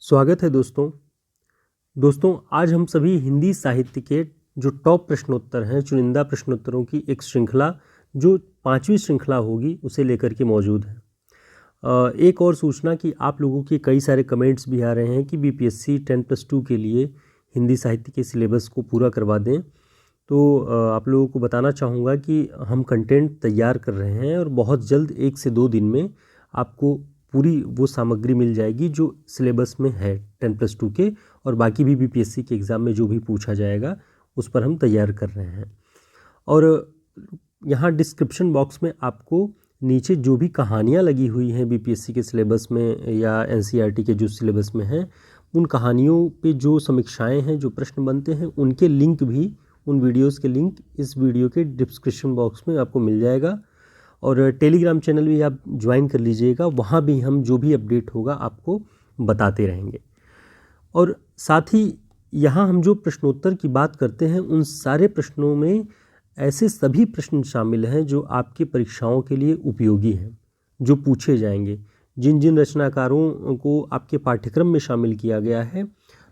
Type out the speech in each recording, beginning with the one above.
स्वागत है दोस्तों आज हम सभी हिंदी साहित्य के जो टॉप प्रश्नोत्तर हैं, चुनिंदा प्रश्नोत्तरों की एक श्रृंखला जो 5वीं श्रृंखला होगी उसे लेकर के मौजूद है। एक और सूचना कि आप लोगों के कई सारे कमेंट्स भी आ रहे हैं कि बीपीएससी 10+2 के लिए हिंदी साहित्य के सिलेबस को पूरा करवा दें। तो आप लोगों को बताना चाहूँगा कि हम कंटेंट तैयार कर रहे हैं और बहुत जल्द 1 से 2 दिन में आपको पूरी वो सामग्री मिल जाएगी जो सिलेबस में है 10+2 के, और बाकी भी बीपीएससी के एग्ज़ाम में जो भी पूछा जाएगा उस पर हम तैयार कर रहे हैं। और यहाँ डिस्क्रिप्शन बॉक्स में आपको नीचे जो भी कहानियाँ लगी हुई हैं बीपीएससी के सिलेबस में या एनसीईआरटी के जो सिलेबस में हैं, उन कहानियों पे जो समीक्षाएं हैं, जो प्रश्न बनते हैं, उनके लिंक भी, उन वीडियोस के लिंक इस वीडियो के डिस्क्रिप्शन बॉक्स में आपको मिल जाएगा। और टेलीग्राम चैनल भी आप ज्वाइन कर लीजिएगा, वहाँ भी हम जो भी अपडेट होगा आपको बताते रहेंगे। और साथ ही यहाँ हम जो प्रश्नोत्तर की बात करते हैं उन सारे प्रश्नों में ऐसे सभी प्रश्न शामिल हैं जो आपकी परीक्षाओं के लिए उपयोगी हैं, जो पूछे जाएंगे। जिन जिन रचनाकारों को आपके पाठ्यक्रम में शामिल किया गया है,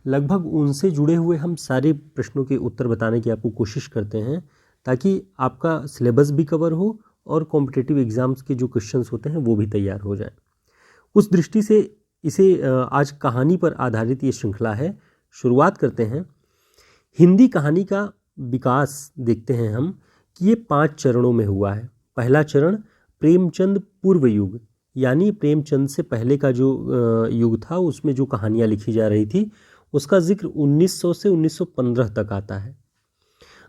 लगभग उनसे जुड़े हुए हम सारे प्रश्नों के उत्तर बताने की आपको कोशिश करते हैं, ताकि आपका सिलेबस भी कवर हो और कॉम्पिटिटिव एग्ज़ाम्स के जो क्वेश्चंस होते हैं वो भी तैयार हो जाए। उस दृष्टि से इसे आज कहानी पर आधारित ये श्रृंखला है। शुरुआत करते हैं। हिंदी कहानी का विकास देखते हैं हम कि ये 5 चरणों में हुआ है। पहला चरण प्रेमचंद पूर्व युग, यानी प्रेमचंद से पहले का जो युग था उसमें जो कहानियाँ लिखी जा रही थी, उसका जिक्र 1900 से 1915 तक आता है।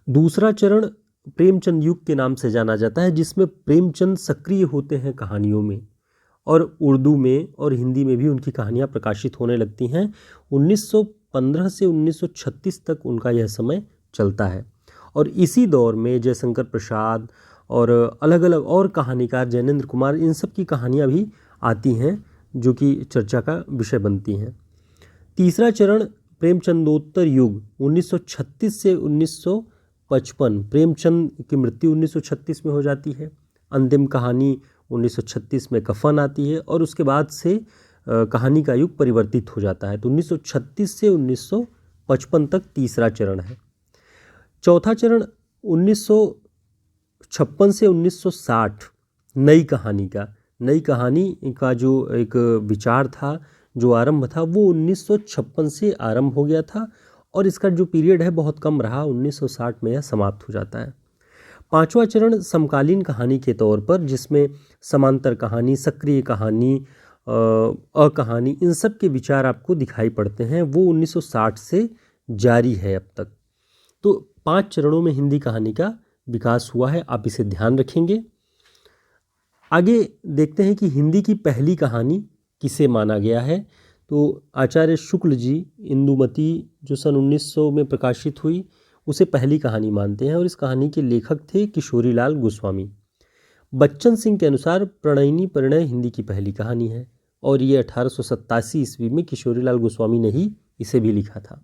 दूसरा चरण प्रेमचंद युग के नाम से जाना जाता है, जिसमें प्रेमचंद सक्रिय होते हैं कहानियों में, और उर्दू में और हिंदी में भी उनकी कहानियाँ प्रकाशित होने लगती हैं। 1915 से 1936 तक उनका यह समय चलता है। और इसी दौर में जयशंकर प्रसाद और अलग अलग और कहानीकार, जैनेन्द्र कुमार, इन सब की कहानियाँ भी आती हैं जो कि चर्चा का विषय बनती हैं। तीसरा चरण प्रेमचंदोत्तर युग 1936 से 1955, प्रेमचंद की मृत्यु 1936 में हो जाती है। अंतिम कहानी 1936 में कफन आती है और उसके बाद से कहानी का युग परिवर्तित हो जाता है। तो 1936 से 1955 तक तीसरा चरण है। चौथा चरण 1956 से 1960, नई कहानी का जो एक विचार था, जो आरंभ था, वो 1956 से आरंभ हो गया था और इसका जो पीरियड है बहुत कम रहा, 1960 में यह समाप्त हो जाता है। पांचवा चरण समकालीन कहानी के तौर पर, जिसमें समांतर कहानी, सक्रिय कहानी, अकहानी, इन सब के विचार आपको दिखाई पड़ते हैं, वो 1960 से जारी है अब तक। तो 5 चरणों में हिंदी कहानी का विकास हुआ है, आप इसे ध्यान रखेंगे। आगे देखते हैं कि हिंदी की पहली कहानी किसे माना गया है। तो आचार्य शुक्ल जी, इंदुमती, जो सन 1900 में प्रकाशित हुई, उसे पहली कहानी मानते हैं और इस कहानी के लेखक थे किशोरीलाल गोस्वामी। बच्चन सिंह के अनुसार प्रणयिनी परिणय हिंदी की पहली कहानी है और ये 1887 ईस्वी में किशोरीलाल गोस्वामी ने ही इसे भी लिखा था।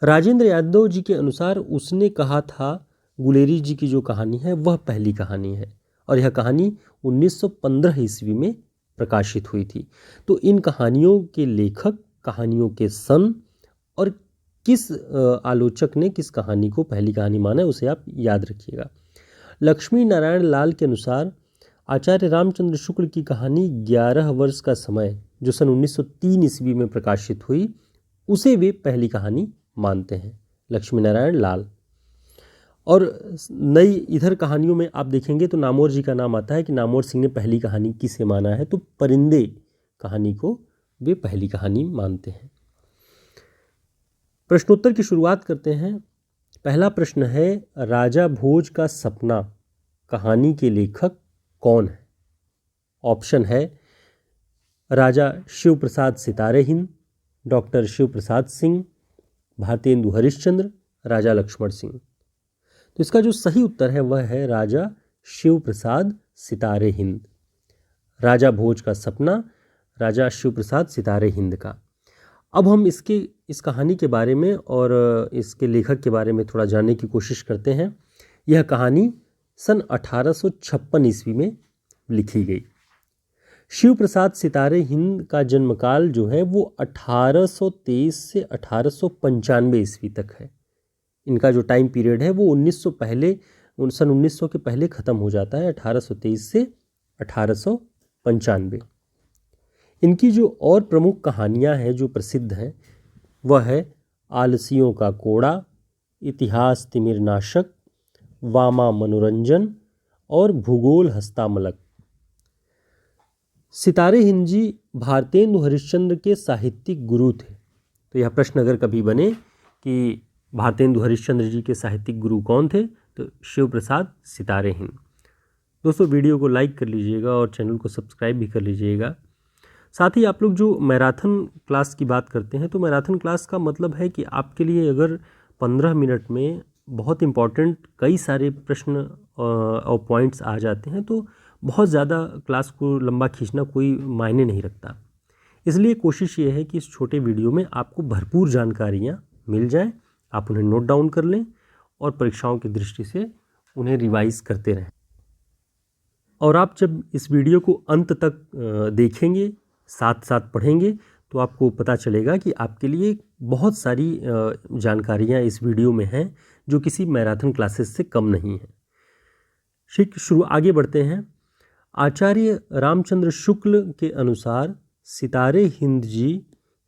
राजेंद्र यादव जी के अनुसार उसने कहा था गुलेरी जी की जो कहानी है वह पहली कहानी है और यह कहानी 1915 ईस्वी में प्रकाशित हुई थी। तो इन कहानियों के लेखक, कहानियों के सन और किस आलोचक ने किस कहानी को पहली कहानी माना है, उसे आप याद रखिएगा। लक्ष्मी नारायण लाल के अनुसार आचार्य रामचंद्र शुक्ल की कहानी 11 वर्ष का समय, जो सन 1903 ईस्वी में प्रकाशित हुई, उसे वे पहली कहानी मानते हैं, लक्ष्मी नारायण लाल। और नई इधर कहानियों में आप देखेंगे तो नामोर जी का नाम आता है कि नामोर सिंह ने पहली कहानी किसे माना है, तो परिंदे कहानी को वे पहली कहानी मानते हैं। प्रश्नोत्तर की शुरुआत करते हैं। पहला प्रश्न है, राजा भोज का सपना कहानी के लेखक कौन है? ऑप्शन है राजा शिव प्रसाद सितारे हिंद, डॉक्टर शिव प्रसाद सिंह, भारतेंदु हरिश्चंद्र, राजा लक्ष्मण सिंह। तो इसका जो सही उत्तर है वह है राजा शिव प्रसाद सितारे हिंद। राजा भोज का सपना राजा शिव प्रसाद सितारे हिंद का। अब हम इस कहानी के बारे में और इसके लेखक के बारे में थोड़ा जानने की कोशिश करते हैं। यह कहानी सन 1856 ईस्वी में लिखी गई। शिव प्रसाद सितारे हिंद का जन्मकाल जो है वो 1823 से 1895 ईस्वी तक है। इनका जो टाइम पीरियड है वो 1900 सन 1900 के पहले ख़त्म हो जाता है, 1823 से 1895। इनकी जो और प्रमुख कहानियाँ हैं जो प्रसिद्ध हैं वह है आलसियों का कोड़ा, इतिहास तिमिरनाशक, वामा मनोरंजन और भूगोल हस्तामलक। सितारे हिंद जी भारतेंदु हरिश्चंद्र के साहित्यिक गुरु थे। तो यह प्रश्न अगर कभी बने कि भारतेंदु हरिश्चंद्र जी के साहित्यिक गुरु कौन थे, तो शिव प्रसाद सितारे हिंद। दोस्तों वीडियो को लाइक कर लीजिएगा और चैनल को सब्सक्राइब भी कर लीजिएगा। साथ ही आप लोग जो मैराथन क्लास की बात करते हैं, तो मैराथन क्लास का मतलब है कि आपके लिए अगर 15 मिनट में बहुत इम्पॉर्टेंट कई सारे प्रश्न और पॉइंट्स आ जाते हैं, तो बहुत ज़्यादा क्लास को लंबा खींचना कोई मायने नहीं रखता। इसलिए कोशिश ये है कि इस छोटे वीडियो में आपको भरपूर जानकारियाँ मिल जाएं, आप उन्हें नोट डाउन कर लें और परीक्षाओं की दृष्टि से उन्हें रिवाइज करते रहें। और आप जब इस वीडियो को अंत तक देखेंगे, साथ साथ पढ़ेंगे, तो आपको पता चलेगा कि आपके लिए बहुत सारी जानकारियाँ इस वीडियो में हैं जो किसी मैराथन क्लासेस से कम नहीं है। ठीक, आगे बढ़ते हैं। आचार्य रामचंद्र शुक्ल के अनुसार सितारे हिंद जी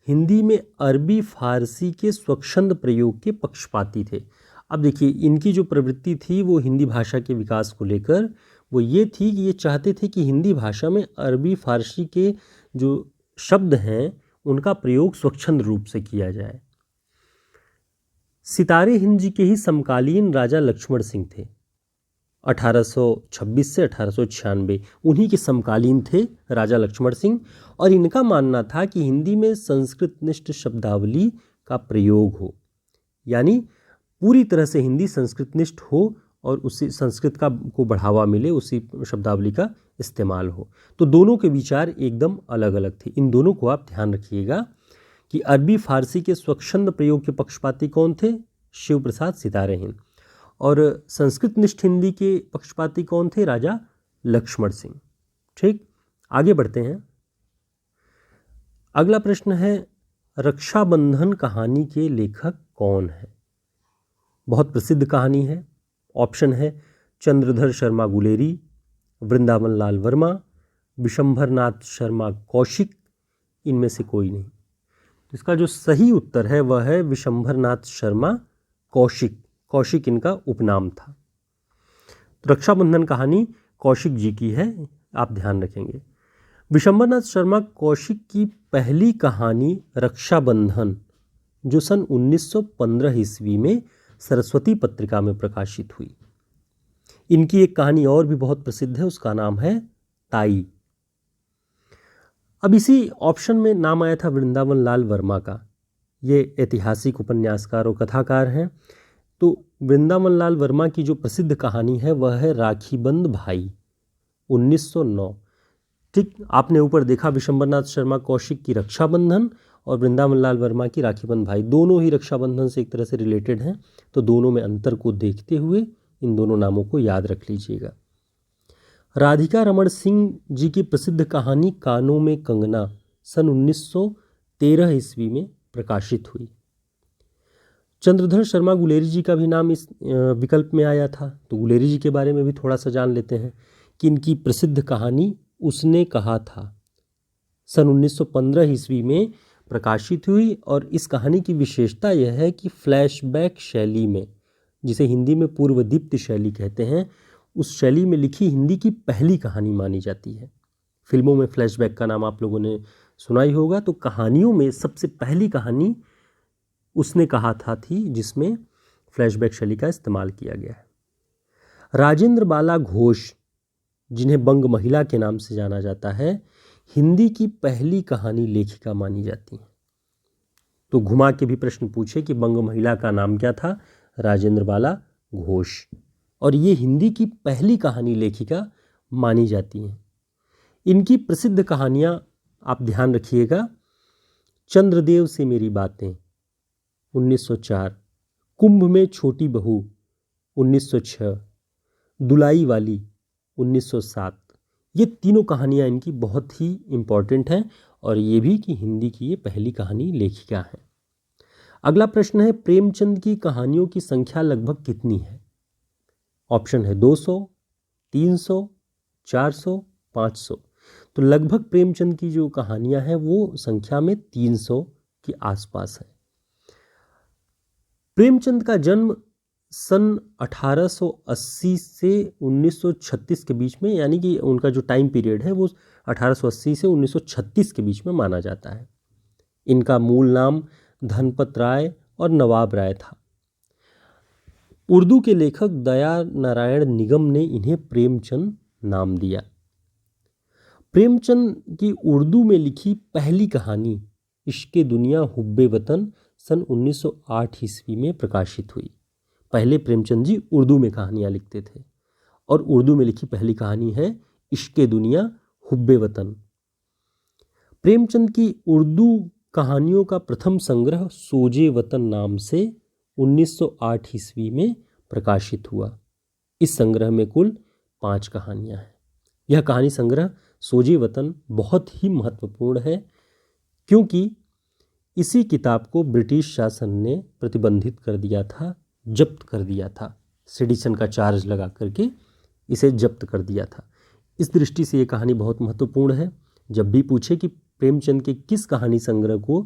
हिंदी में अरबी फारसी के स्वच्छंद प्रयोग के पक्षपाती थे। अब देखिए, इनकी जो प्रवृत्ति थी वो हिंदी भाषा के विकास को लेकर वो ये थी कि ये चाहते थे कि हिंदी भाषा में अरबी फारसी के जो शब्द हैं उनका प्रयोग स्वच्छंद रूप से किया जाए। सितारे हिंद जी के ही समकालीन राजा लक्ष्मण सिंह थे, 1826 से 1896, उन्हीं के समकालीन थे राजा लक्ष्मण सिंह। और इनका मानना था कि हिंदी में संस्कृतनिष्ठ शब्दावली का प्रयोग हो, यानी पूरी तरह से हिंदी संस्कृतनिष्ठ हो और उसी संस्कृत को बढ़ावा मिले, उसी शब्दावली का इस्तेमाल हो। तो दोनों के विचार एकदम अलग अलग थे। इन दोनों को आप ध्यान रखिएगा कि अरबी फारसी के स्वच्छंद प्रयोग के पक्षपाती कौन थे? शिव प्रसाद सितारे हिंद। और संस्कृतनिष्ठ हिंदी के पक्षपाती कौन थे? राजा लक्ष्मण सिंह। ठीक, आगे बढ़ते हैं। अगला प्रश्न है, रक्षाबंधन कहानी के लेखक कौन है? बहुत प्रसिद्ध कहानी है। ऑप्शन है चंद्रधर शर्मा गुलेरी, वृंदावन लाल वर्मा, विशंभरनाथ शर्मा कौशिक, इनमें से कोई नहीं। तो इसका जो सही उत्तर है वह है विशंभरनाथ शर्मा कौशिक। कौशिक इनका उपनाम था। तो रक्षाबंधन कहानी कौशिक जी की है, आप ध्यान रखेंगे। विशंभरनाथ शर्मा कौशिक की पहली कहानी रक्षाबंधन, जो सन 1915 ईस्वी में सरस्वती पत्रिका में प्रकाशित हुई। इनकी एक कहानी और भी बहुत प्रसिद्ध है, उसका नाम है ताई। अब इसी ऑप्शन में नाम आया था वृंदावन लाल वर्मा का। ये ऐतिहासिक उपन्यासकार और कथाकार हैं। तो वृंदावन लाल वर्मा की जो प्रसिद्ध कहानी है वह है राखीबंद भाई, 1909। ठीक, आपने ऊपर देखा विशंभरनाथ शर्मा कौशिक की रक्षाबंधन और वृंदावन लाल वर्मा की राखीबंद भाई, दोनों ही रक्षाबंधन से एक तरह से रिलेटेड हैं। तो दोनों में अंतर को देखते हुए इन दोनों नामों को याद रख लीजिएगा। राधिका रमण सिंह जी की प्रसिद्ध कहानी कानों में कंगना सन 1913 ईस्वी में प्रकाशित हुई। चंद्रधर शर्मा गुलेरी जी का भी नाम इस विकल्प में आया था, तो गुलेरी जी के बारे में भी थोड़ा सा जान लेते हैं कि इनकी प्रसिद्ध कहानी उसने कहा था सन 1915 ईस्वी में प्रकाशित हुई। और इस कहानी की विशेषता यह है कि फ्लैशबैक शैली में, जिसे हिंदी में पूर्वदीप्ति शैली कहते हैं, उस शैली में लिखी हिंदी की पहली कहानी मानी जाती है। फिल्मों में फ्लैशबैक का नाम आप लोगों ने सुना ही होगा, तो कहानियों में सबसे पहली कहानी उसने कहा था थी, जिसमें फ्लैशबैक शैली का इस्तेमाल किया गया है। राजेंद्र बाला घोष, जिन्हें बंग महिला के नाम से जाना जाता है, हिंदी की पहली कहानी लेखिका मानी जाती हैं। तो घुमा के भी प्रश्न पूछे कि बंग महिला का नाम क्या था? राजेंद्र बाला घोष। और ये हिंदी की पहली कहानी लेखिका मानी जाती हैं। इनकी प्रसिद्ध कहानियाँ आप ध्यान रखिएगा। चंद्रदेव से मेरी बातें 1904, कुंभ में छोटी बहू 1906, दुलाई वाली 1907, ये तीनों कहानियाँ इनकी बहुत ही इम्पॉर्टेंट हैं और ये भी कि हिंदी की ये पहली कहानी लेखिका हैं। अगला प्रश्न है, प्रेमचंद की कहानियों की संख्या लगभग कितनी है? ऑप्शन है 200, 300, 400, 500। तो लगभग प्रेमचंद की जो कहानियां हैं वो संख्या में 300 के आसपास है। प्रेमचंद का जन्म सन 1880 से 1936 के बीच में, यानी कि उनका जो टाइम पीरियड है वो 1880 से 1936 के बीच में माना जाता है। इनका मूल नाम धनपत राय और नवाब राय था। उर्दू के लेखक दया नारायण निगम ने इन्हें प्रेमचंद नाम दिया। प्रेमचंद की उर्दू में लिखी पहली कहानी इश्क़े दुनिया हुब्बे वतन सन 1908 ईस्वी में प्रकाशित हुई। पहले प्रेमचंद जी उर्दू में कहानियाँ लिखते थे और उर्दू में लिखी पहली कहानी है इश्क़े दुनिया हुब्बे वतन। प्रेमचंद की उर्दू कहानियों का प्रथम संग्रह सोजे वतन नाम से 1908 ईस्वी में प्रकाशित हुआ। इस संग्रह में कुल 5 कहानियां हैं। यह कहानी संग्रह सोजे वतन बहुत ही महत्वपूर्ण है क्योंकि इसी किताब को ब्रिटिश शासन ने प्रतिबंधित कर दिया था, जब्त कर दिया था। सेडिशन का चार्ज लगा करके इसे जब्त कर दिया था। इस दृष्टि से ये कहानी बहुत महत्वपूर्ण है। जब भी पूछे कि प्रेमचंद के किस कहानी संग्रह को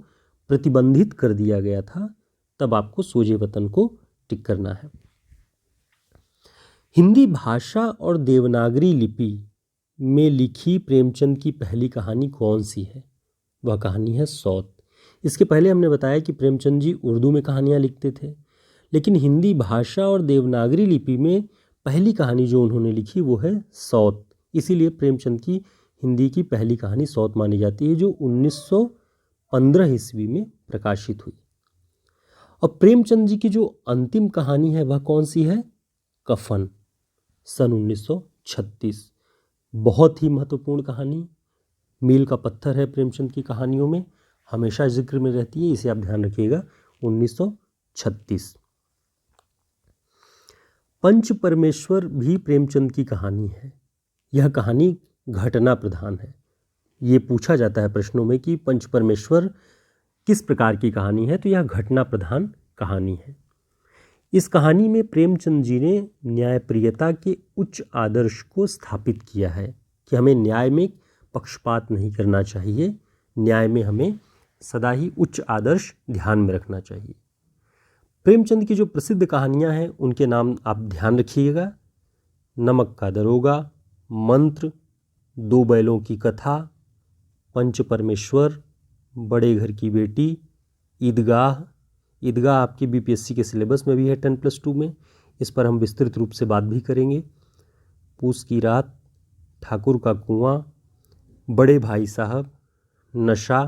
प्रतिबंधित कर दिया गया था, तब आपको सोजे वतन को टिक करना है। हिंदी भाषा और देवनागरी लिपि में लिखी प्रेमचंद की पहली कहानी कौन सी है? वह कहानी है सौत। इसके पहले हमने बताया कि प्रेमचंद जी उर्दू में कहानियाँ लिखते थे, लेकिन हिंदी भाषा और देवनागरी लिपि में पहली कहानी जो उन्होंने लिखी वो है सौत। इसीलिए प्रेमचंद की हिंदी की पहली कहानी सौत मानी जाती है, जो 1915 ईस्वी में प्रकाशित हुई। और प्रेमचंद जी की जो अंतिम कहानी है वह कौन सी है? कफन, सन 1936। बहुत ही महत्वपूर्ण कहानी, मील का पत्थर है प्रेमचंद की कहानियों में, हमेशा जिक्र में रहती है, इसे आप ध्यान रखिएगा। 1936। पंच परमेश्वर भी प्रेमचंद की कहानी है। यह कहानी घटना प्रधान है। ये पूछा जाता है प्रश्नों में कि पंच परमेश्वर किस प्रकार की कहानी है, तो यह घटना प्रधान कहानी है। इस कहानी में प्रेमचंद जी ने न्यायप्रियता के उच्च आदर्श को स्थापित किया है कि हमें न्याय में पक्षपात नहीं करना चाहिए, न्याय में हमें सदा ही उच्च आदर्श ध्यान में रखना चाहिए। प्रेमचंद की जो प्रसिद्ध कहानियां हैं उनके नाम आप ध्यान रखिएगा। नमक का दरोगा, मंत्र, दो बैलों की कथा, पंच परमेश्वर, बड़े घर की बेटी, ईदगाह। ईदगाह आपकी बीपीएससी के सिलेबस में भी है 10+2 में, इस पर हम विस्तृत रूप से बात भी करेंगे। पूस की रात, ठाकुर का कुआं, बड़े भाई साहब, नशा,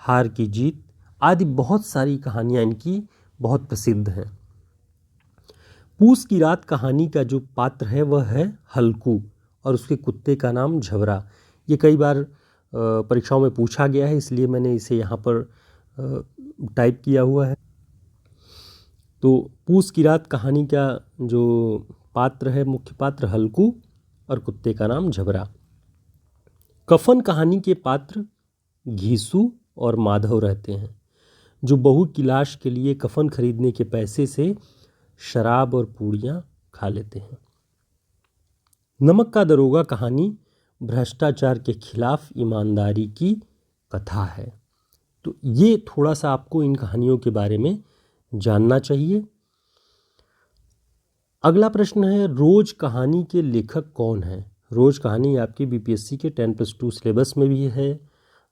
हार की जीत आदि बहुत सारी कहानियाँ इनकी बहुत प्रसिद्ध हैं। पूस की रात कहानी का जो पात्र है वह है हल्कू और उसके कुत्ते का नाम झबरा। ये कई बार परीक्षाओं में पूछा गया है, इसलिए मैंने इसे यहाँ पर टाइप किया हुआ है। तो पूस की रात कहानी का जो पात्र है, मुख्य पात्र हल्कू और कुत्ते का नाम झबरा। कफन कहानी के पात्र घीसू और माधव रहते हैं, जो बहू की लाश के लिए कफन खरीदने के पैसे से शराब और पूड़ियाँ खा लेते हैं। नमक का दरोगा कहानी भ्रष्टाचार के खिलाफ ईमानदारी की कथा है। तो ये थोड़ा सा आपको इन कहानियों के बारे में जानना चाहिए। अगला प्रश्न है, रोज कहानी के लेखक कौन है? रोज कहानी आपकी बीपीएससी के 10+2 सिलेबस में भी है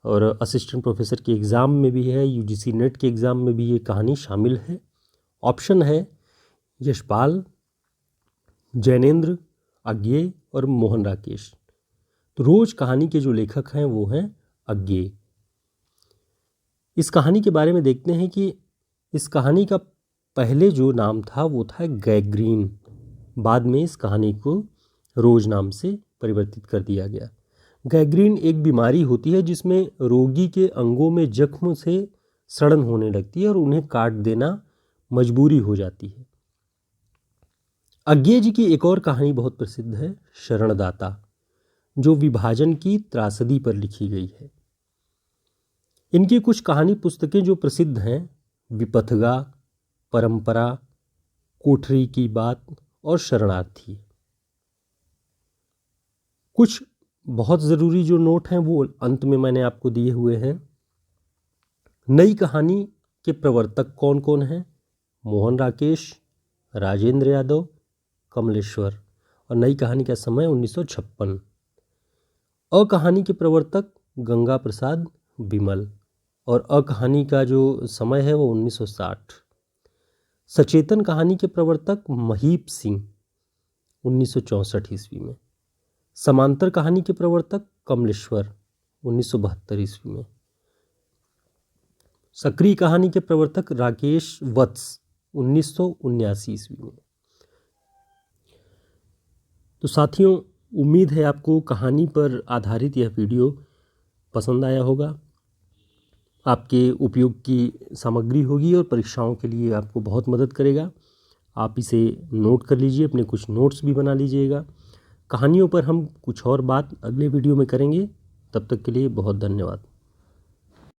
और असिस्टेंट प्रोफेसर के एग्ज़ाम में भी है, यूजीसी नेट के एग्ज़ाम में भी ये कहानी शामिल है। ऑप्शन है यशपाल, जैनेन्द्र, अज्ञेय और मोहन राकेश। तो रोज कहानी के जो लेखक हैं वो हैं अज्ञेय। इस कहानी के बारे में देखते हैं कि इस कहानी का पहले जो नाम था वो था गैग्रीन। बाद में इस कहानी को रोज नाम से परिवर्तित कर दिया गया। गैग्रीन एक बीमारी होती है जिसमें रोगी के अंगों में जख्म से सड़न होने लगती है और उन्हें काट देना मजबूरी हो जाती है। अज्ञेय जी की एक और कहानी बहुत प्रसिद्ध है, शरणदाता, जो विभाजन की त्रासदी पर लिखी गई है। इनकी कुछ कहानी पुस्तकें जो प्रसिद्ध हैं, विपथगा, परंपरा, कोठरी की बात और शरणार्थी। कुछ बहुत ज़रूरी जो नोट हैं वो अंत में मैंने आपको दिए हुए हैं। नई कहानी के प्रवर्तक कौन कौन हैं? मोहन राकेश, राजेंद्र यादव, कमलेश्वर। और नई कहानी का समय 1956। अकहानी के प्रवर्तक गंगा प्रसाद बिमल और अकहानी का जो समय है वो 1960। सचेतन कहानी के प्रवर्तक महीप सिंह 1964 ईस्वी में। समांतर कहानी के प्रवर्तक कमलेश्वर 1972 ईस्वी में। सक्रिय कहानी के प्रवर्तक राकेश वत्स 1979 ईस्वी में। तो साथियों, उम्मीद है आपको कहानी पर आधारित यह वीडियो पसंद आया होगा, आपके उपयोग की सामग्री होगी और परीक्षाओं के लिए आपको बहुत मदद करेगा। आप इसे नोट कर लीजिए, अपने कुछ नोट्स भी बना लीजिएगा। कहानियों पर हम कुछ और बात अगले वीडियो में करेंगे। तब तक के लिए बहुत धन्यवाद।